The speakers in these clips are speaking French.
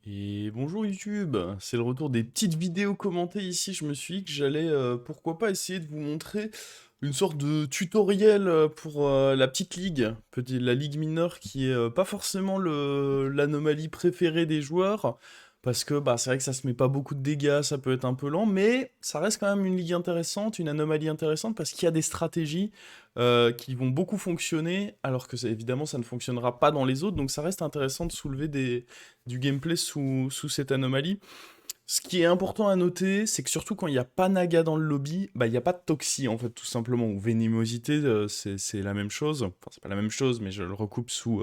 Et bonjour YouTube, c'est le retour des petites vidéos commentées ici. Je me suis dit que j'allais, pourquoi pas, essayer de vous montrer une sorte de tutoriel pour la petite ligue, la ligue mineure qui est pas forcément l'anomalie préférée des joueurs, parce que bah, c'est vrai que ça se met pas beaucoup de dégâts, ça peut être un peu lent, mais ça reste quand même une ligue intéressante, une anomalie intéressante, parce qu'il y a des stratégies qui vont beaucoup fonctionner, alors que évidemment ça ne fonctionnera pas dans les autres, donc ça reste intéressant de soulever du gameplay sous cette anomalie. Ce qui est important à noter, c'est que surtout quand il n'y a pas Naga dans le lobby, bah il n'y a pas de Toxie en fait, tout simplement, ou Vénémosité, c'est la même chose. Enfin, c'est pas la même chose, mais je le recoupe sous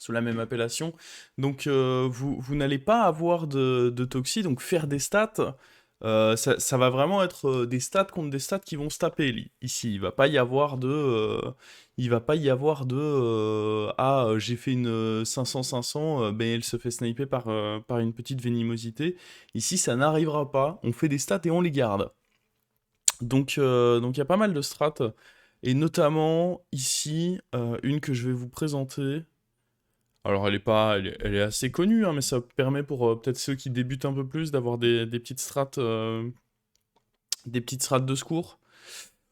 la même appellation. Donc vous n'allez pas avoir de Toxie, donc faire des stats, ça va vraiment être des stats contre des stats qui vont se taper ici. Il va pas y avoir il va pas y avoir j'ai fait une 500-500, ben elle se fait sniper par une petite vénimosité. Ici ça n'arrivera pas, on fait des stats et on les garde. Donc il y a pas mal de strats, et notamment ici, une que je vais vous présenter. Alors elle est pas, elle est assez connue, hein, mais ça permet pour peut-être ceux qui débutent un peu plus d'avoir des petites strates de secours.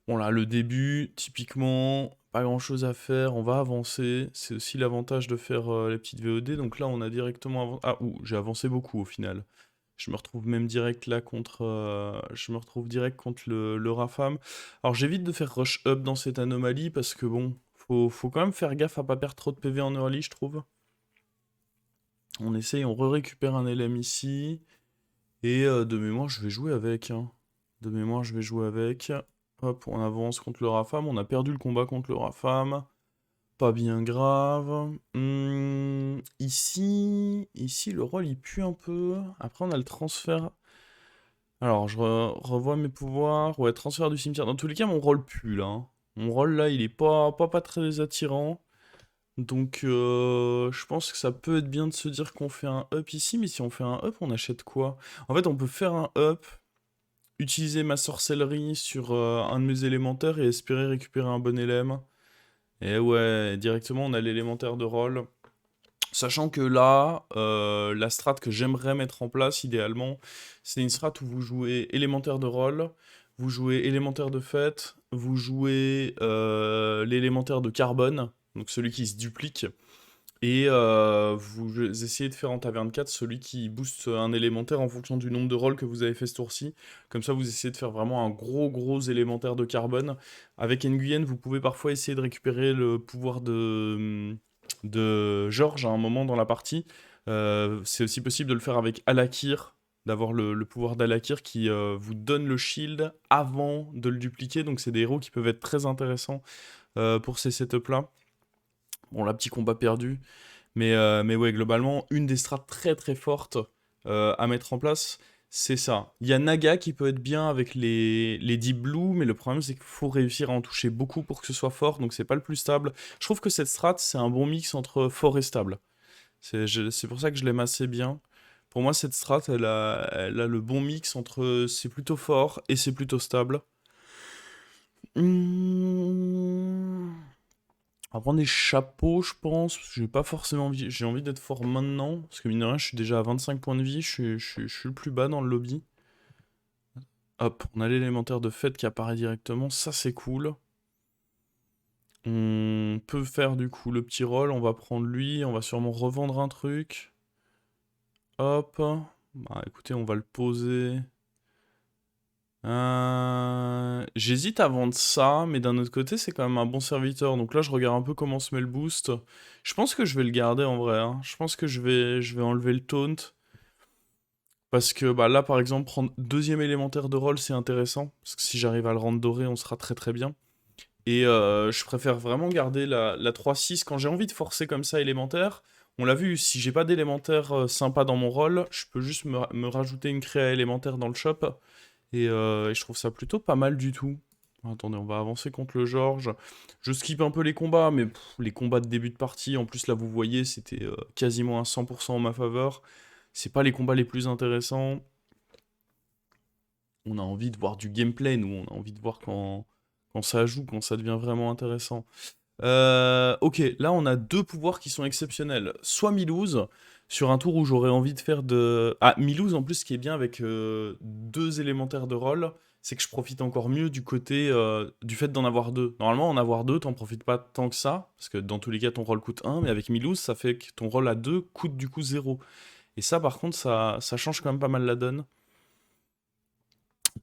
Bon là, le début, typiquement, pas grand-chose à faire, on va avancer. C'est aussi l'avantage de faire les petites VOD. Donc là, on a directement avancé. Ah, ouh, j'ai avancé beaucoup au final. Je me retrouve même direct là contre, je me retrouve direct contre le Rafam. Alors j'évite de faire rush up dans cette anomalie parce que bon, faut quand même faire gaffe à pas perdre trop de PV en early, je trouve. On essaye, on récupère un LM ici. Et de mémoire, je vais jouer avec, hein. De mémoire, je vais jouer avec. Hop, on avance contre le Rafam. On a perdu le combat contre le Rafam. Pas bien grave. Ici, le rôle, il pue un peu. Après, on a le transfert. Alors, je revois mes pouvoirs. Ouais, transfert du cimetière. Dans tous les cas, mon rôle pue, là, hein. Mon rôle, là, il est pas très attirant. Donc, je pense que ça peut être bien de se dire qu'on fait un up ici, mais si on fait un up, on achète quoi? En fait, on peut faire un up, utiliser ma sorcellerie sur un de mes élémentaires et espérer récupérer un bon élème. Et ouais, directement, on a l'élémentaire de rôle. Sachant que là, la strat que j'aimerais mettre en place, idéalement, c'est une strat où vous jouez élémentaire de rôle, vous jouez élémentaire de fête, vous jouez l'élémentaire de carbone, donc celui qui se duplique. Et vous essayez de faire en taverne 4 celui qui booste un élémentaire en fonction du nombre de rolls que vous avez fait ce tour-ci. Comme ça, vous essayez de faire vraiment un gros élémentaire de carbone. Avec Nguyen, vous pouvez parfois essayer de récupérer le pouvoir de Georges à un moment dans la partie. C'est aussi possible de le faire avec Alakir, d'avoir le pouvoir d'Alakir qui vous donne le shield avant de le dupliquer. Donc c'est des héros qui peuvent être très intéressants pour ces setups-là. Bon, là, petit combat perdu. Mais ouais, globalement, une des strats très fortes à mettre en place, c'est ça. Il y a Naga qui peut être bien avec les Deep Blue, mais le problème c'est qu'il faut réussir à en toucher beaucoup pour que ce soit fort, donc c'est pas le plus stable. Je trouve que cette strat, c'est un bon mix entre fort et stable. C'est pour ça que je l'aime assez bien. Pour moi, cette strat, elle a le bon mix entre c'est plutôt fort et c'est plutôt stable. Hum, On va prendre des chapeaux, je pense, parce que j'ai pas forcément envie. J'ai envie d'être fort maintenant, parce que mine de rien, je suis déjà à 25 points de vie, je suis le plus bas dans le lobby. Hop, on a l'élémentaire de fête qui apparaît directement, ça c'est cool. On peut faire du coup le petit rôle, on va prendre lui, on va sûrement revendre un truc. Hop, bah écoutez, on va le poser. J'hésite à vendre ça, mais d'un autre côté, c'est quand même un bon serviteur. Donc là, je regarde un peu comment se met le boost. Je pense que je vais le garder en vrai, hein. Je pense que je vais enlever le taunt. Parce que bah, là, par exemple, prendre deuxième élémentaire de rôle, c'est intéressant. Parce que si j'arrive à le rendre doré, on sera très bien. Et je préfère vraiment garder la 3-6 quand j'ai envie de forcer comme ça élémentaire. On l'a vu, si j'ai pas d'élémentaire sympa dans mon rôle, je peux juste me rajouter une créa élémentaire dans le shop. Et je trouve ça plutôt pas mal du tout. Attendez, on va avancer contre le Georges. Je skip un peu les combats, mais les combats de début de partie, en plus là vous voyez, c'était quasiment à 100% en ma faveur. C'est pas les combats les plus intéressants. On a envie de voir du gameplay, nous, on a envie de voir quand ça joue, quand ça devient vraiment intéressant. Ok, là on a deux pouvoirs qui sont exceptionnels. Soit Milouz, sur un tour où j'aurais envie de faire de... Ah, Milouz, en plus, ce qui est bien avec deux élémentaires de rôle, c'est que je profite encore mieux du côté du fait d'en avoir deux. Normalement, en avoir deux, t'en profites pas tant que ça, parce que dans tous les cas, ton rôle coûte un, mais avec Milouz, ça fait que ton rôle à deux coûte du coup zéro. Et ça, par contre, ça change quand même pas mal la donne.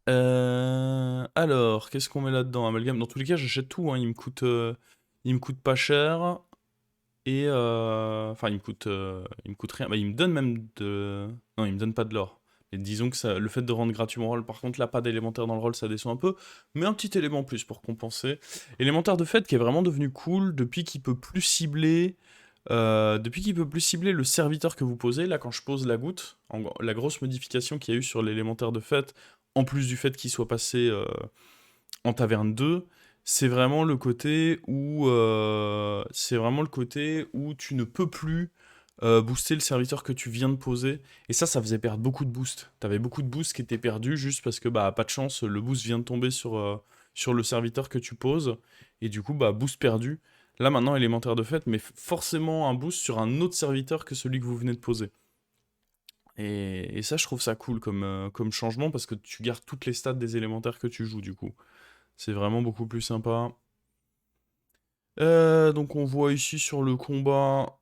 Alors, qu'est-ce qu'on met là-dedans? Amalgame. Dans tous les cas, j'achète tout, hein. Il me coûte pas cher. Et enfin, il me coûte rien. Bah, il me donne même de. Non, il me donne pas de l'or. Et disons que ça, le fait de rendre gratuit mon rôle, par contre, là, pas d'élémentaire dans le rôle, ça descend un peu. Mais un petit élément en plus pour compenser. Élémentaire de fait qui est vraiment devenu cool depuis qu'il peut plus cibler. Depuis qu'il peut plus cibler le serviteur que vous posez. Là, quand je pose la goutte, la grosse modification qu'il y a eu sur l'élémentaire de fait, en plus du fait qu'il soit passé en taverne 2, c'est vraiment le côté où tu ne peux plus booster le serviteur que tu viens de poser. Et ça faisait perdre beaucoup de boost. T'avais beaucoup de boost qui étaient perdus juste parce que, bah, pas de chance, le boost vient de tomber sur le serviteur que tu poses. Et du coup, bah, boost perdu. Là, maintenant, élémentaire de fait, mais forcément un boost sur un autre serviteur que celui que vous venez de poser. Et ça, je trouve ça cool comme changement parce que tu gardes toutes les stats des élémentaires que tu joues, du coup. C'est vraiment beaucoup plus sympa. Donc on voit ici sur le combat,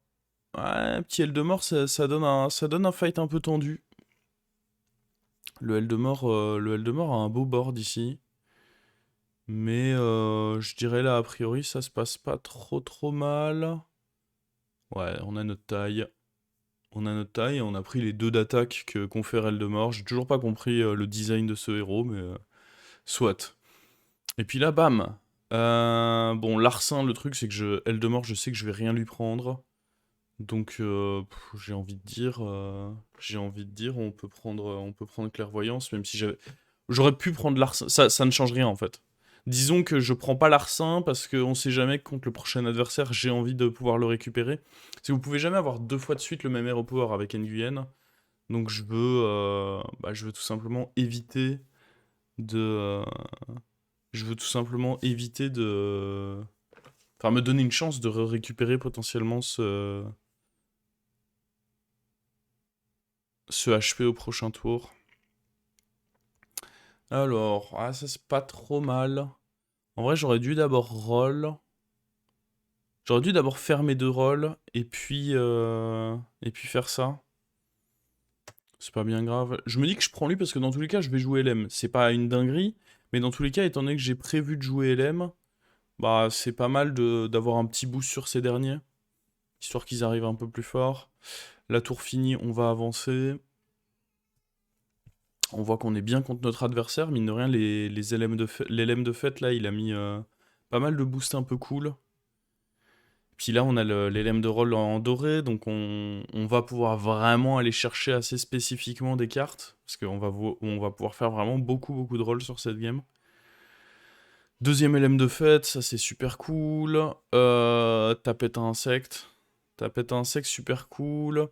ouais, petit Eldemort, ça donne un fight un peu tendu. Le Eldemort a un beau board ici. Mais je dirais là, a priori, ça se passe pas trop mal. Ouais, on a notre taille. On a notre taille et on a pris les deux d'attaque que confère Eldemort. J'ai toujours pas compris le design de ce héros, mais soit. Et puis là, bam. Bon, Larcin, le truc, c'est que Eldemort, je sais que je vais rien lui prendre. Donc, j'ai envie de dire, on peut prendre Clairvoyance, même si j'aurais pu prendre Larcin. Ça ne change rien, en fait. Disons que je prends pas Larcin parce qu'on sait jamais que contre le prochain adversaire, j'ai envie de pouvoir le récupérer. Parce que vous pouvez jamais avoir deux fois de suite le même Hero Power avec Nguyen. Donc, je veux tout simplement éviter de... je veux tout simplement éviter de... Enfin, me donner une chance de récupérer potentiellement ce HP au prochain tour. Alors, ça c'est pas trop mal. En vrai, j'aurais dû d'abord roll. J'aurais dû d'abord faire mes deux rolls et puis faire ça. C'est pas bien grave. Je me dis que je prends lui parce que dans tous les cas, je vais jouer LM. C'est pas une dinguerie, mais dans tous les cas, étant donné que j'ai prévu de jouer LM, bah c'est pas mal d'avoir un petit boost sur ces derniers, histoire qu'ils arrivent un peu plus fort. La tour finie, on va avancer. On voit qu'on est bien contre notre adversaire, mine de rien, les LM de fête, là, il a mis pas mal de boosts un peu cool. Puis là, on a l'LM de rôle en doré, donc on va pouvoir vraiment aller chercher assez spécifiquement des cartes, parce on va pouvoir faire vraiment beaucoup de rôles sur cette game. Deuxième LM de fête, ça c'est super cool. Tapette à insecte. Tapette à insecte, super cool.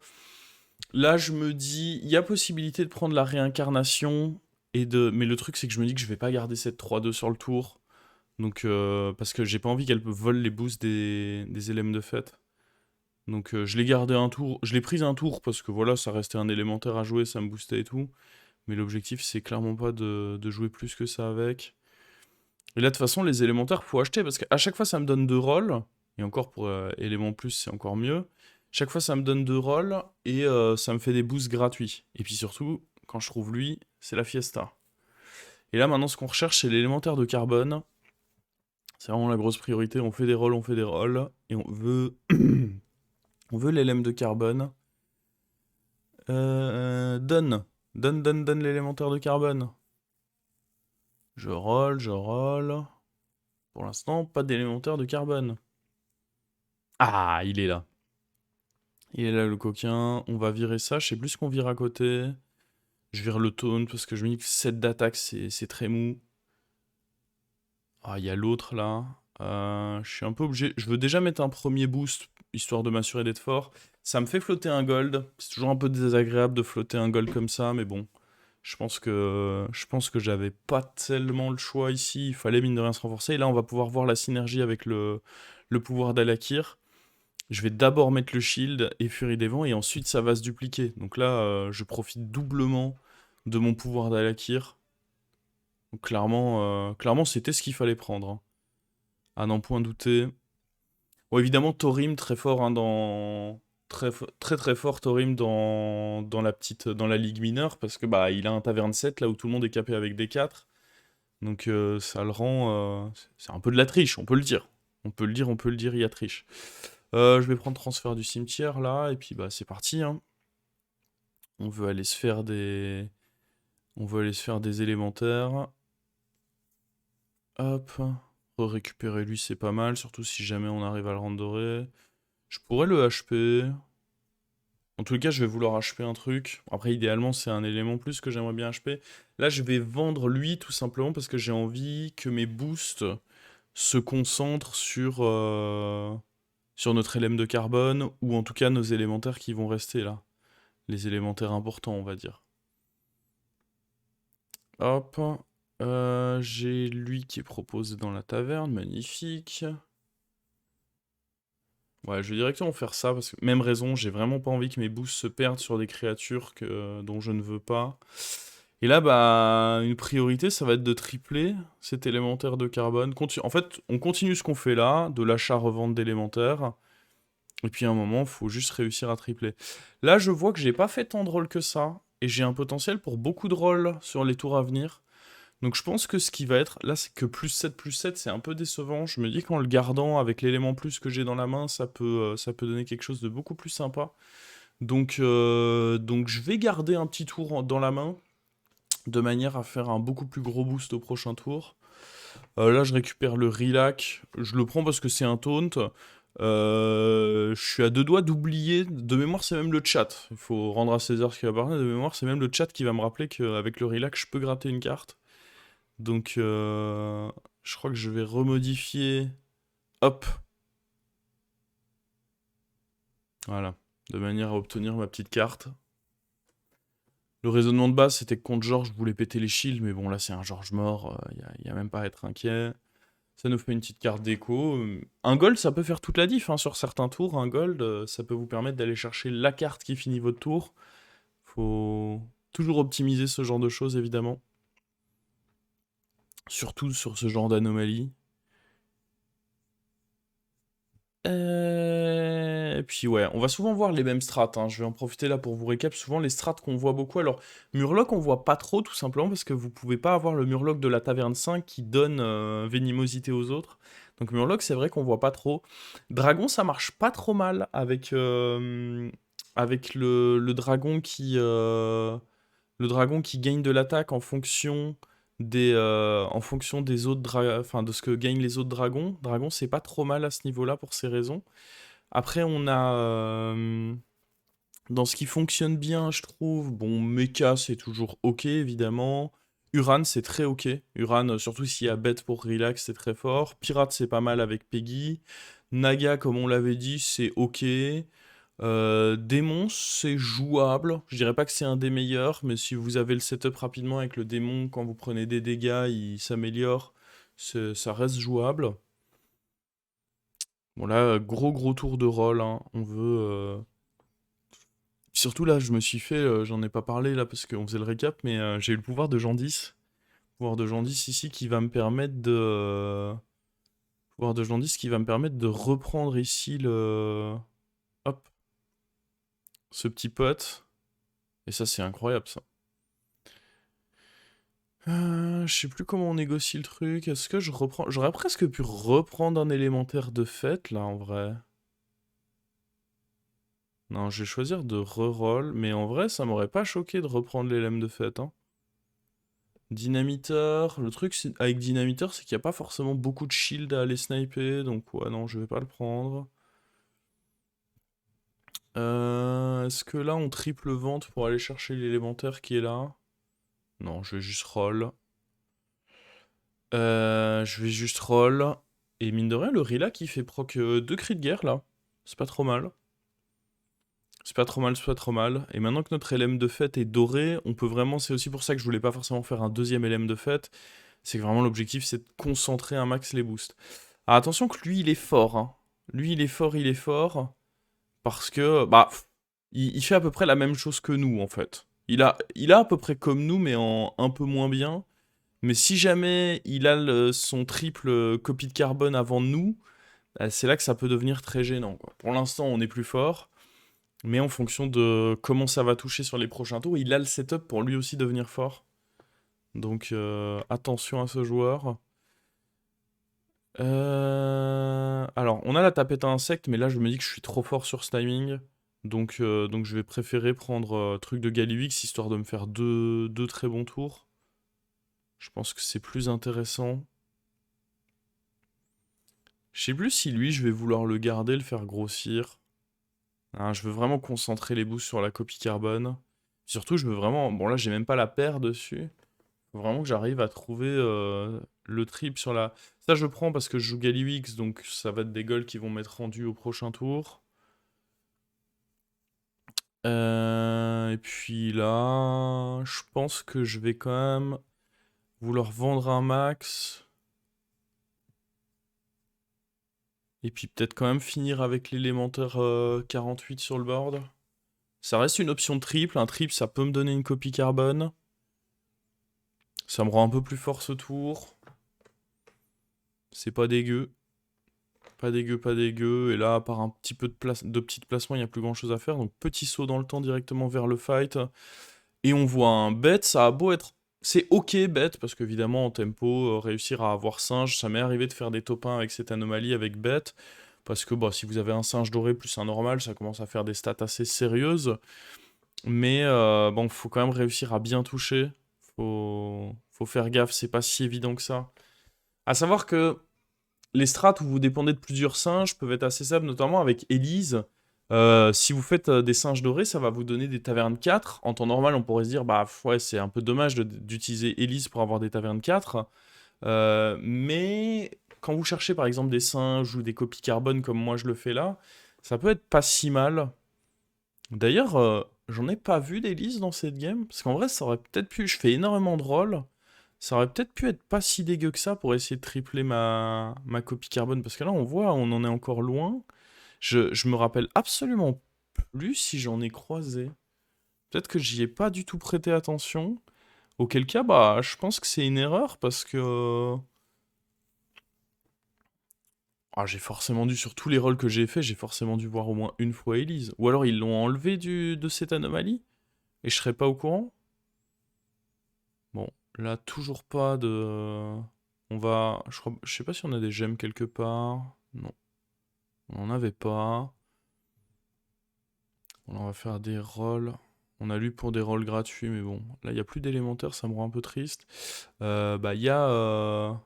Là, je me dis, il y a possibilité de prendre la réincarnation, mais le truc c'est que je me dis que je vais pas garder cette 3-2 sur le tour. Donc, parce que j'ai pas envie qu'elle vole les boosts des LM de fête. Donc je l'ai gardé un tour, je l'ai pris un tour parce que voilà, ça restait un élémentaire à jouer, ça me boostait et tout. Mais l'objectif c'est clairement pas de jouer plus que ça avec. Et là de toute façon les élémentaires faut acheter parce qu'à chaque fois ça me donne 2 rolls. Et encore pour élément plus c'est encore mieux. Chaque fois ça me donne 2 rolls et ça me fait des boosts gratuits. Et puis surtout, quand je trouve lui, c'est la fiesta. Et là maintenant ce qu'on recherche c'est l'élémentaire de carbone. C'est vraiment la grosse priorité, on fait des rolls, et on veut... on veut l'LM de carbone. Donne l'élémentaire de carbone. Je roll. Pour l'instant, pas d'élémentaire de carbone. Ah, il est là. Il est là le coquin. On va virer ça. Je sais plus ce qu'on vire à côté. Je vire le taunt parce que je me dis que 7 d'attaque, c'est très mou. Ah, il y a l'autre là. Je suis un peu obligé. Je veux déjà mettre un premier boost, histoire de m'assurer d'être fort. Ça me fait flotter un gold. C'est toujours un peu désagréable de flotter un gold comme ça, mais bon. Je pense que j'avais pas tellement le choix ici. Il fallait mine de rien se renforcer. Et là, on va pouvoir voir la synergie avec le pouvoir d'Alakir. Je vais d'abord mettre le shield et Furie des Vents, et ensuite ça va se dupliquer. Donc là, je profite doublement de mon pouvoir d'Alakir. Donc clairement c'était ce qu'il fallait prendre, hein. À n'en point douter. Bon, évidemment, Thorim, très fort, hein, très très fort Thorim dans la ligue mineure, parce que bah il a un taverne 7 là où tout le monde est capé avec des 4. Donc ça le rend... c'est un peu de la triche, on peut le dire. On peut le dire, il y a triche. Je vais prendre transfert du cimetière là, et puis bah c'est parti, hein. On veut aller se faire des... On veut aller se faire des élémentaires. Hop. Récupérer lui, c'est pas mal, surtout si jamais on arrive à le rendre doré. Je pourrais le HP. En tout cas, je vais vouloir HP un truc. Après, idéalement, c'est un élément plus que j'aimerais bien HP. Là, je vais vendre lui, tout simplement, parce que j'ai envie que mes boosts se concentrent sur notre LM de carbone, ou en tout cas nos élémentaires qui vont rester là. Les élémentaires importants, on va dire. Hop. J'ai lui qui est proposé dans la taverne, magnifique. Ouais, je vais directement faire ça, parce que même raison, j'ai vraiment pas envie que mes boosts se perdent sur des créatures dont je ne veux pas. Et là, bah, une priorité, ça va être de tripler cet élémentaire de carbone. En fait, on continue ce qu'on fait là, de l'achat-revente d'élémentaires. Et puis à un moment, il faut juste réussir à tripler. Là, je vois que j'ai pas fait tant de rôles que ça, et j'ai un potentiel pour beaucoup de rôles sur les tours à venir. Donc je pense que ce qui va être... Là, c'est que plus 7, c'est un peu décevant. Je me dis qu'en le gardant avec l'élément plus que j'ai dans la main, ça peut donner quelque chose de beaucoup plus sympa. Donc je vais garder un petit tour dans la main, de manière à faire un beaucoup plus gros boost au prochain tour. Là, je récupère le Relax. Je le prends parce que c'est un taunt. Je suis à deux doigts d'oublier. De mémoire, c'est même le chat. Il faut rendre à César ce qui va appartenir. De mémoire, c'est même le chat qui va me rappeler qu'avec le Relax, je peux gratter une carte. Donc, je crois que je vais remodifier. Hop. Voilà. De manière à obtenir ma petite carte. Le raisonnement de base, c'était que contre Georges, je voulais péter les shields, mais bon, là, c'est un Georges mort. Y a même pas à être inquiet. Ça nous fait une petite carte déco. Un gold, ça peut faire toute la diff, hein, sur certains tours. Un gold, ça peut vous permettre d'aller chercher la carte qui finit votre tour. Faut toujours optimiser ce genre de choses, évidemment. Surtout sur ce genre d'anomalie. Et puis ouais, on va souvent voir les mêmes strats, hein. Je vais en profiter là pour vous récap. Souvent les strats qu'on voit beaucoup. Alors, Murloc, on voit pas trop, tout simplement, parce que vous pouvez pas avoir le Murloc de la taverne 5 qui donne Venimosité aux autres. Donc Murloc, c'est vrai qu'on voit pas trop. Dragon, ça marche pas trop mal avec le dragon qui gagne de l'attaque en fonction des autres enfin, de ce que gagnent les autres dragons. Dragon, c'est pas trop mal à ce niveau-là pour ces raisons. Après, on a dans ce qui fonctionne bien, je trouve, bon, Mecha, c'est toujours ok, évidemment. Uran, c'est très ok. Uran, surtout s'il y a Bête pour Relax, c'est très fort. Pirate, c'est pas mal avec Peggy. Naga, comme on l'avait dit, c'est ok. Démon, c'est jouable. Je dirais pas que c'est un des meilleurs, mais si vous avez le setup rapidement avec le démon, quand vous prenez des dégâts, il s'améliore. Ça reste jouable. Bon là, gros tour de rôle, hein. On veut... Surtout là, je me suis fait... j'en ai pas parlé là parce qu'on faisait le récap, mais j'ai eu le pouvoir de Jandis. Pouvoir de Jandis ici qui va me permettre de... pouvoir de Jandis qui va me permettre de reprendre ici le... Hop. Ce petit pote. Et ça, c'est incroyable, ça. Je sais plus comment on négocie le truc. Est-ce que je reprends... J'aurais presque pu reprendre un élémentaire de fête, là, en vrai. Non, je vais choisir de reroll, mais en vrai, ça m'aurait pas choqué de reprendre l'élème de fête, hein. Dynamiteur. Le truc avec Dynamiteur, c'est qu'il n'y a pas forcément beaucoup de shield à aller sniper, donc ouais, non, je vais pas le prendre. Est-ce que là, on triple vente pour aller chercher l'élémentaire qui est là? Non, je vais juste roll. Je vais juste roll. Et mine de rien, le Rila qui fait proc 2 cris de guerre là. C'est pas trop mal. C'est pas trop mal, c'est pas trop mal. Et maintenant que notre LM de fête est doré, on peut vraiment. C'est aussi pour ça que je voulais pas forcément faire un deuxième LM de fête. C'est que vraiment l'objectif c'est de concentrer un max les boosts. Alors attention que lui il est fort, hein. Lui, il est fort, il est fort. Parce que, bah, il fait à peu près la même chose que nous, en fait. Il a à peu près comme nous, mais en un peu moins bien. Mais si jamais il a son triple copie de carbone avant nous, bah, c'est là que ça peut devenir très gênant, quoi. Pour l'instant, on est plus fort. Mais en fonction de comment ça va toucher sur les prochains tours, il a le setup pour lui aussi devenir fort. Donc attention à ce joueur. Alors, on a la tapette à insectes, mais là je me dis que je suis trop fort sur ce timing. Donc je vais préférer prendre truc de Galivix, histoire de me faire deux très bons tours. Je pense que c'est plus intéressant. Je sais plus si lui, je vais vouloir le garder, le faire grossir. Hein, je veux vraiment concentrer les boosts sur la copie carbone. Surtout, je veux vraiment... Bon, là, j'ai même pas la paire dessus. Faut vraiment que j'arrive à trouver le trip sur la... Ça, je prends parce que je joue Galliwix, donc ça va être des goals qui vont m'être rendus au prochain tour. Et puis là, je pense que je vais quand même vouloir vendre un max. Et puis peut-être quand même finir avec l'élémentaire 48 sur le board. Ça reste une option de triple. Un triple, ça peut me donner une copie carbone. Ça me rend un peu plus fort ce tour. C'est pas dégueu. Pas dégueu, pas dégueu. Et là, à part un petit peu de petits placements, il n'y a plus grand chose à faire. Donc petit saut dans le temps directement vers le fight. Et on voit un bet. Ça a beau être... C'est ok bet, parce qu'évidemment en tempo, réussir à avoir singe, ça m'est arrivé de faire des top 1 avec cette anomalie avec bet. Parce que bah, si vous avez un singe doré plus un normal, ça commence à faire des stats assez sérieuses. Mais bon, faut quand même réussir à bien toucher. Faut faire gaffe, c'est pas si évident que ça. À savoir que les strats où vous dépendez de plusieurs singes peuvent être assez simples, notamment avec Elise. Si vous faites des singes dorés, ça va vous donner des tavernes 4. En temps normal, on pourrait se dire, bah ouais, c'est un peu dommage d'utiliser Elise pour avoir des tavernes 4. Mais quand vous cherchez par exemple des singes ou des copies carbone comme moi je le fais là, ça peut être pas si mal. D'ailleurs, j'en ai pas vu d'Elise dans cette game, parce qu'en vrai, ça aurait peut-être pu... Je fais énormément de rôles. Ça aurait peut-être pu être pas si dégueu que ça pour essayer de tripler ma copie carbone, parce que là, on voit, on en est encore loin. Je me rappelle absolument plus si j'en ai croisé. Peut-être que j'y ai pas du tout prêté attention. Auquel cas, bah, je pense que c'est une erreur, parce que... Ah, j'ai forcément dû, sur tous les rôles que j'ai fait, j'ai forcément dû voir au moins une fois Elise. Ou alors ils l'ont enlevé de cette anomalie, et je serais pas au courant. Bon, là, toujours pas de... On va... Je sais pas si on a des gemmes quelque part. Non, on n'en avait pas. Bon, on va faire des rolls. On a lu pour des rolls gratuits, mais bon. Là, il n'y a plus d'élémentaire, ça me rend un peu triste. Bah, il y a...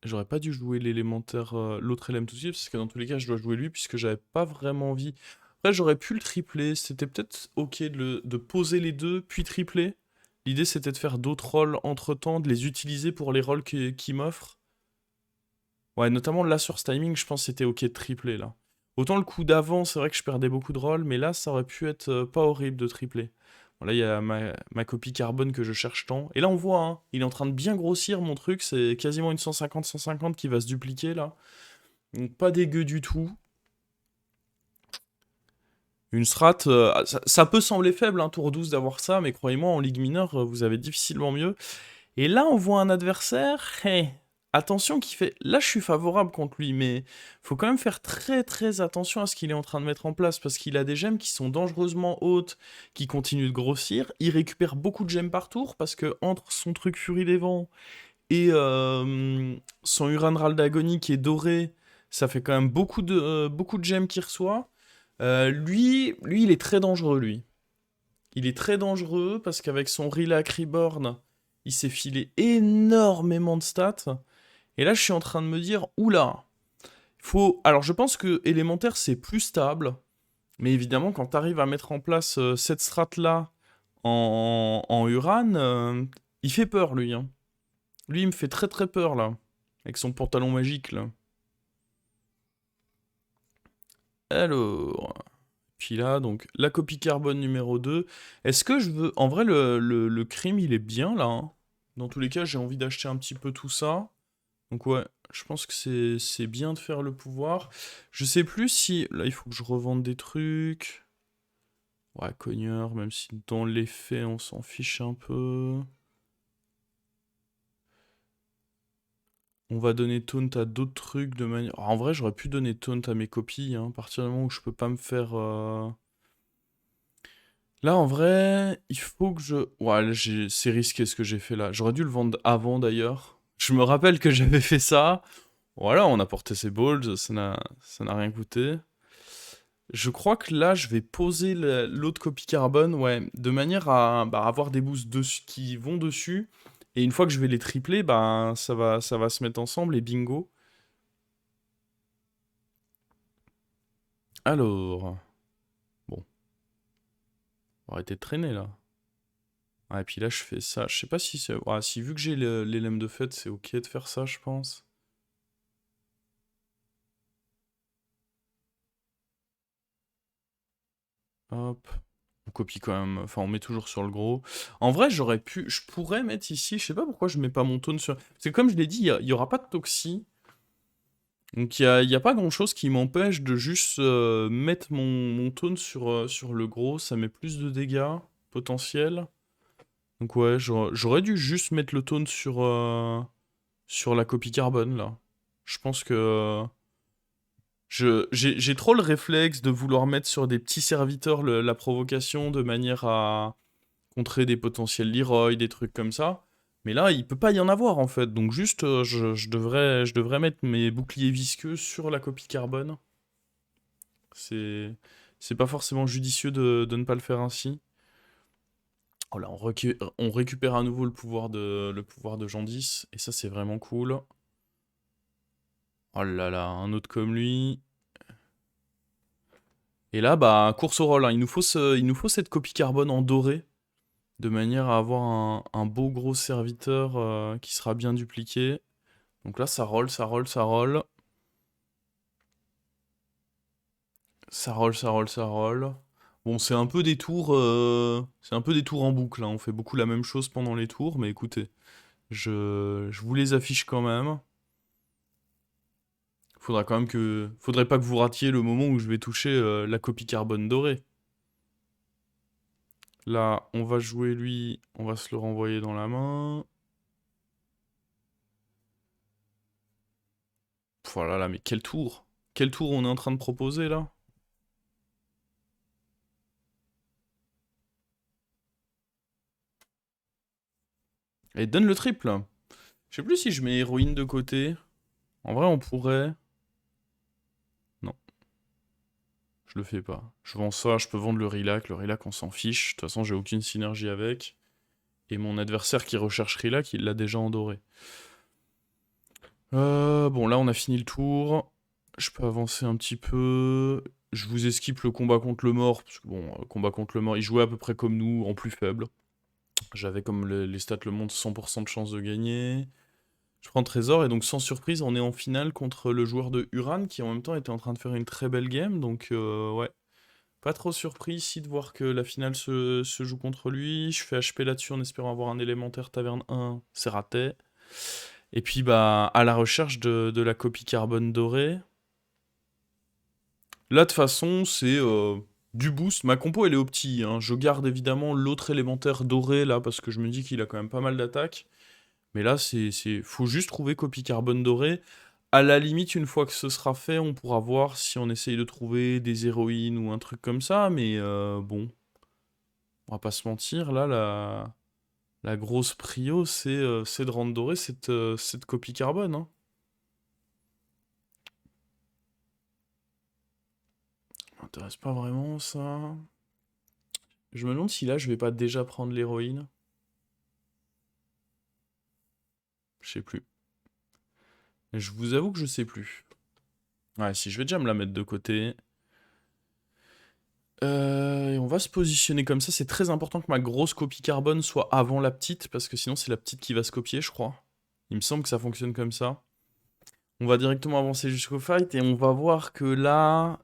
J'aurais pas dû jouer l'élémentaire, l'autre élème tout de suite, parce que dans tous les cas, je dois jouer lui, puisque j'avais pas vraiment envie. Après, j'aurais pu le tripler, c'était peut-être ok de poser les deux, puis tripler. L'idée, c'était de faire d'autres rôles entre-temps, de les utiliser pour les rôles qui m'offrent. Ouais, notamment là, sur ce timing, je pense que c'était ok de tripler, là. Autant le coup d'avant, c'est vrai que je perdais beaucoup de rôles, mais là, ça aurait pu être pas horrible de tripler. Bon, là, il y a ma copie carbone que je cherche tant. Et là, on voit, hein, il est en train de bien grossir, mon truc. C'est quasiment une 150-150 qui va se dupliquer, là. Donc, pas dégueu du tout. Une strat, ça peut sembler faible, hein, tour 12 d'avoir ça, mais croyez-moi, en Ligue mineure, vous avez difficilement mieux. Et là, on voit un adversaire, attention qui fait... Là, je suis favorable contre lui, mais faut quand même faire très très attention à ce qu'il est en train de mettre en place, parce qu'il a des gemmes qui sont dangereusement hautes, qui continuent de grossir. Il récupère beaucoup de gemmes par tour, parce que entre son truc Furie des Vents et son Uranral d'Agonie qui est doré, ça fait quand même beaucoup de gemmes qu'il reçoit. Lui, il est très dangereux, lui. Il est très dangereux, parce qu'avec son Relac Reborn, il s'est filé énormément de stats. Et là, je suis en train de me dire, oula, Alors, je pense que élémentaire, c'est plus stable. Mais évidemment, quand tu arrives à mettre en place cette strat-là en Uran, il fait peur, lui. Hein. Lui, il me fait très très peur, là. Avec son pantalon magique, là. Alors... Puis là, donc, la copie carbone numéro 2. Est-ce que je veux... En vrai, le crime, il est bien, là. Hein. Dans tous les cas, j'ai envie d'acheter un petit peu tout ça. Donc ouais, je pense que c'est bien de faire le pouvoir. Je sais plus si... Là, il faut que je revende des trucs. Ouais, cogneur, même si dans les faits, on s'en fiche un peu. On va donner taunt à d'autres trucs de manière... En vrai, j'aurais pu donner taunt à mes copies, hein, à partir du moment où je peux pas me faire... Là, en vrai, il faut que je... Ouais, là, c'est risqué ce que j'ai fait là. J'aurais dû le vendre avant, d'ailleurs. Je me rappelle que j'avais fait ça. Voilà, on a porté ses balls, ça n'a rien coûté. Je crois que là, je vais poser l'autre copie carbone, ouais, de manière à bah, avoir des boosts dessus, qui vont dessus. Et une fois que je vais les tripler, bah, ça va se mettre ensemble et bingo. Alors, bon, on va arrêter de traîner là. Ah, et puis là, je fais ça. Je sais pas si c'est... Ah, si vu que j'ai les lemmes de fête, c'est ok de faire ça, je pense. Hop. On copie quand même. Enfin, on met toujours sur le gros. En vrai, j'aurais pu... Je pourrais mettre ici... Je sais pas pourquoi je mets pas mon taunt sur... Parce que comme je l'ai dit, il y aura pas de toxi. Donc il y a pas grand-chose qui m'empêche de juste mettre mon taunt sur le gros. Ça met plus de dégâts potentiels. Donc ouais, j'aurais dû juste mettre le taunt sur la copie carbone, là. Je pense que... J'ai trop le réflexe de vouloir mettre sur des petits serviteurs la provocation de manière à contrer des potentiels Leroy, des trucs comme ça. Mais là, il peut pas y en avoir en fait. Donc juste, je devrais mettre mes boucliers visqueux sur la copie carbone. C'est, c'est pas forcément judicieux de ne pas le faire ainsi. Oh là, on récupère à nouveau le pouvoir de Jandis. Et ça, c'est vraiment cool. Oh là là, un autre comme lui. Et là, bah, course au roll, hein. Il nous faut cette copie carbone en doré, de manière à avoir un beau gros serviteur qui sera bien dupliqué. Donc là, ça roll, ça roll, ça roll. Ça roll, ça roll, ça roll. Bon, c'est un peu des tours en boucle, hein. On fait beaucoup la même chose pendant les tours, mais écoutez, je vous les affiche quand même. Faudrait pas que vous ratiez le moment où je vais toucher la copie carbone dorée. Là, on va jouer lui, on va se le renvoyer dans la main. Voilà, là, mais quel tour! Quel tour on est en train de proposer là? Et donne le triple! Je sais plus si je mets héroïne de côté. En vrai, on pourrait. Non, je le fais pas. Je vends ça, je peux vendre le Rilac on s'en fiche. De toute façon, j'ai aucune synergie avec. Et mon adversaire qui recherche Rilac, il l'a déjà en doré. Bon, là, on a fini le tour. Je peux avancer un petit peu. Je vous esquipe le combat contre le mort. Parce que bon, combat contre le mort, il jouait à peu près comme nous, en plus faible. J'avais comme les stats le montrent 100% de chance de gagner. Je prends Trésor et donc sans surprise, on est en finale contre le joueur de Uran qui en même temps était en train de faire une très belle game. Donc ouais, pas trop surpris ici de voir que la finale se joue contre lui. Je fais HP là-dessus en espérant avoir un élémentaire taverne 1, c'est raté. Et puis bah à la recherche de la copie carbone dorée. Là de toute façon c'est du boost. Ma compo elle est opti, hein. Je garde évidemment l'autre élémentaire doré là parce que je me dis qu'il a quand même pas mal d'attaques. Mais là, faut juste trouver copie carbone dorée. À la limite, une fois que ce sera fait, on pourra voir si on essaye de trouver des héroïnes ou un truc comme ça. Mais bon, on va pas se mentir. Là, la grosse prio, c'est de rendre dorée cette copie carbone, hein. Ça m'intéresse pas vraiment, ça. Je me demande si là, je vais pas déjà prendre l'héroïne. Je sais plus. Je vous avoue que je sais plus. Ouais, si, je vais déjà me la mettre de côté. Et on va se positionner comme ça. C'est très important que ma grosse copie carbone soit avant la petite, parce que sinon c'est la petite qui va se copier, je crois. Il me semble que ça fonctionne comme ça. On va directement avancer jusqu'au fight et on va voir que là,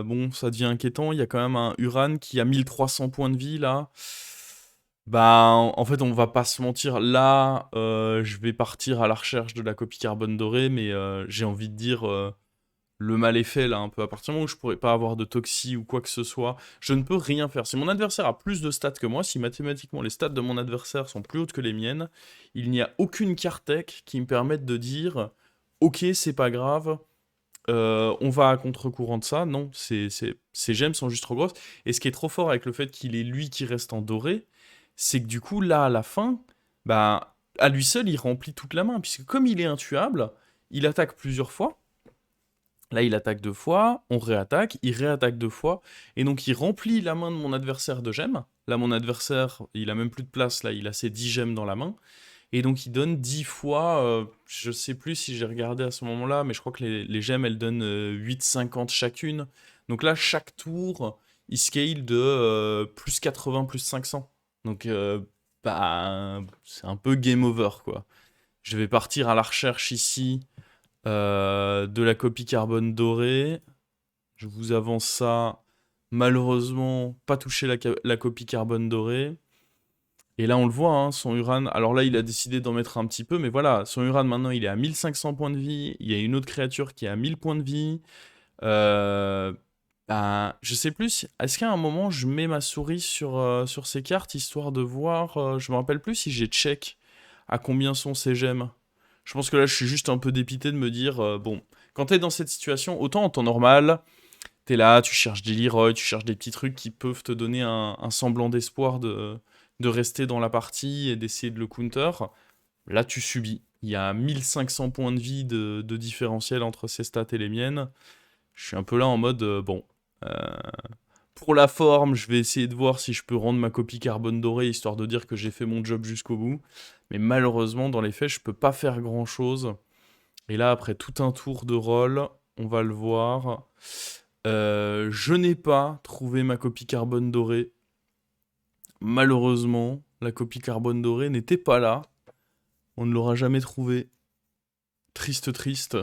bon, ça devient inquiétant. Il y a quand même un Uran qui a 1300 points de vie là. Bah, en fait, on va pas se mentir, là, je vais partir à la recherche de la copie carbone dorée, mais j'ai envie de dire, le mal est fait, là, un peu. À partir du moment où je pourrais pas avoir de toxi ou quoi que ce soit, je ne peux rien faire. Si mon adversaire a plus de stats que moi, si mathématiquement les stats de mon adversaire sont plus hautes que les miennes, il n'y a aucune carte tech qui me permette de dire ok, c'est pas grave, on va à contre-courant de ça. Non, ces gemmes sont juste trop grosses. Et ce qui est trop fort avec le fait qu'il est lui qui reste en doré, c'est que du coup, là, à la fin, bah, à lui seul, il remplit toute la main. Puisque comme il est intuable, il attaque plusieurs fois. Là, il attaque deux fois, on réattaque, il réattaque deux fois, et donc il remplit la main de mon adversaire de gemmes. Là, mon adversaire, il a même plus de place, là, il a ses 10 gemmes dans la main. Et donc il donne 10 fois, je sais plus si j'ai regardé à ce moment-là, mais je crois que les gemmes, elles donnent 8,50 chacune. Donc là, chaque tour, il scale de plus 80, plus 500. Donc, bah, c'est un peu game over, quoi. Je vais partir à la recherche ici de la copie carbone dorée. Je vous avance ça. Malheureusement, pas touché la copie carbone dorée. Et là, on le voit, hein, son Uran. Alors là, il a décidé d'en mettre un petit peu, mais voilà, son Uran maintenant, il est à 1500 points de vie. Il y a une autre créature qui est à 1000 points de vie. Euh, ben, je sais plus. Est-ce qu'à un moment, je mets ma souris sur ces cartes histoire de voir. Je me rappelle plus si j'ai check à combien sont ces gemmes. Je pense que là, je suis juste un peu dépité de me dire bon, quand t'es dans cette situation, autant en temps normal, t'es là, tu cherches des Leroy, tu cherches des petits trucs qui peuvent te donner un semblant d'espoir de rester dans la partie et d'essayer de le counter. Là, tu subis. Il y a 1500 points de vie de différentiel entre ses stats et les miennes. Je suis un peu là en mode, bon, euh, pour la forme, je vais essayer de voir si je peux rendre ma copie carbone dorée, histoire de dire que j'ai fait mon job jusqu'au bout. Mais malheureusement, dans les faits, je peux pas faire grand-chose. Et là, après tout un tour de rôle, on va le voir. Je n'ai pas trouvé ma copie carbone dorée. Malheureusement, la copie carbone dorée n'était pas là. On ne l'aura jamais trouvée. Triste, triste.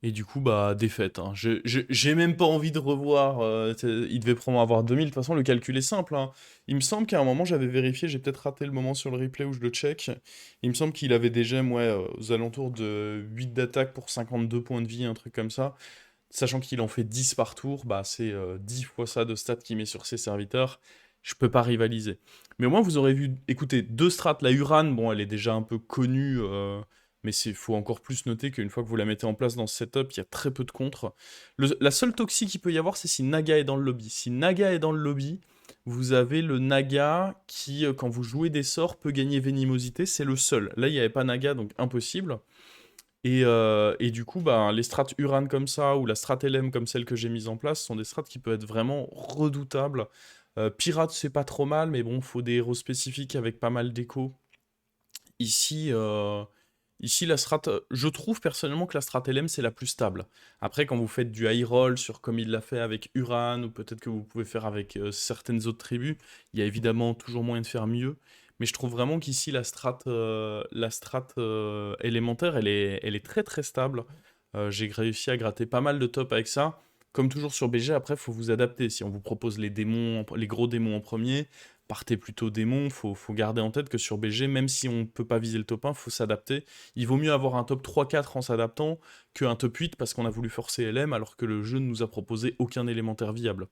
Et du coup, bah, défaite, hein. J'ai même pas envie de revoir. Il devait probablement avoir 2000. De toute façon, le calcul est simple, hein. Il me semble qu'à un moment, j'avais vérifié, j'ai peut-être raté le moment sur le replay où je le check. Il me semble qu'il avait des gemmes, ouais, aux alentours de 8 d'attaque pour 52 points de vie, un truc comme ça. Sachant qu'il en fait 10 par tour, bah, c'est 10 fois ça de stats qu'il met sur ses serviteurs. Je peux pas rivaliser. Mais au moins, vous aurez vu, écoutez, deux strats. La Uran, bon, elle est déjà un peu connue, mais il faut encore plus noter qu'une fois que vous la mettez en place dans ce setup, il y a très peu de contre. La seule toxique qu'il peut y avoir, c'est si Naga est dans le lobby. Si Naga est dans le lobby, vous avez le Naga qui, quand vous jouez des sorts, peut gagner Vénimosité. C'est le seul. Là, il n'y avait pas Naga, donc impossible. Et du coup, bah, les strats Uran comme ça, ou la strat LM comme celle que j'ai mise en place, sont des strats qui peuvent être vraiment redoutables. Pirate, c'est pas trop mal, mais bon, faut des héros spécifiques avec pas mal d'écho. Ici, ici, la strat, je trouve personnellement que la strat LM, c'est la plus stable. Après, quand vous faites du high roll sur comme il l'a fait avec Uran, ou peut-être que vous pouvez faire avec certaines autres tribus, il y a évidemment toujours moyen de faire mieux. Mais je trouve vraiment qu'ici, la strat élémentaire, elle est très très stable. J'ai réussi à gratter pas mal de top avec ça. Comme toujours sur BG, après, il faut vous adapter. Si on vous propose les démons, les gros démons en premier, partez plutôt démon. Faut garder en tête que sur BG, même si on ne peut pas viser le top 1, faut s'adapter. Il vaut mieux avoir un top 3-4 en s'adaptant qu'un top 8 parce qu'on a voulu forcer LM alors que le jeu ne nous a proposé aucun élémentaire viable.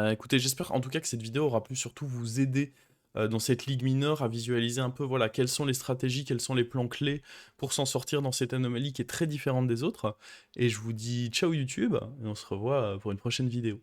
Écoutez, j'espère en tout cas que cette vidéo aura pu surtout vous aider dans cette ligue mineure à visualiser un peu voilà, quelles sont les stratégies, quels sont les plans clés pour s'en sortir dans cette anomalie qui est très différente des autres. Et je vous dis ciao YouTube, et on se revoit pour une prochaine vidéo.